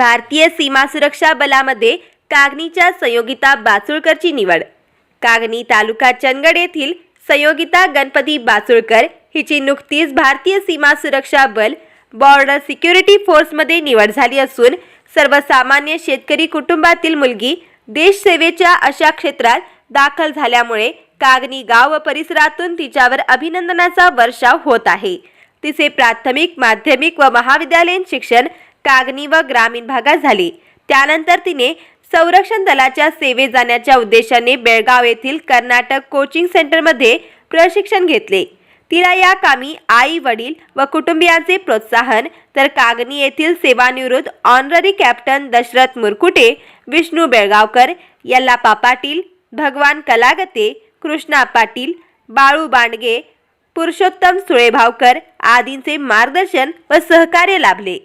भारतीय सीमा सुरक्षा बलामध्ये कागनीच्या संयोगिता बाचुळकरची निवड। कागनी तालुका चंदगड येथील संयोगिता गणपती बाचुळकर हिची नुकतीच भारतीय सीमा सुरक्षा बल बॉर्डर सिक्युरिटी फोर्समध्ये निवड झाली असून सर्वसामान्य शेतकरी कुटुंबातील मुलगी देश सेवेच्या अशा क्षेत्रात दाखल झाल्यामुळे कागनी गाव व परिसरातून तिच्यावर अभिनंदनाचा वर्षाव होत आहे। तिचे प्राथमिक, माध्यमिक व महाविद्यालयीन शिक्षण कागनी व ग्रामीण भागात झाले। त्यानंतर तिने संरक्षण दलाच्या सेवेत जाण्याच्या उद्देशाने बेळगाव येथील कर्नाटक कोचिंग सेंटरमध्ये प्रशिक्षण घेतले। तिला या कामी आई, वडील व कुटुंबियांचे प्रोत्साहन, तर कागनी येथील सेवानिवृत्त ऑनररी कॅप्टन दशरथ मुरकुटे, विष्णू बेळगावकर, यल्लापा पाटील, भगवान कलागते, कृष्णा पाटील, बाळू बांडगे, पुरुषोत्तम सुळेभावकर आदींचे मार्गदर्शन व सहकार्य लाभले।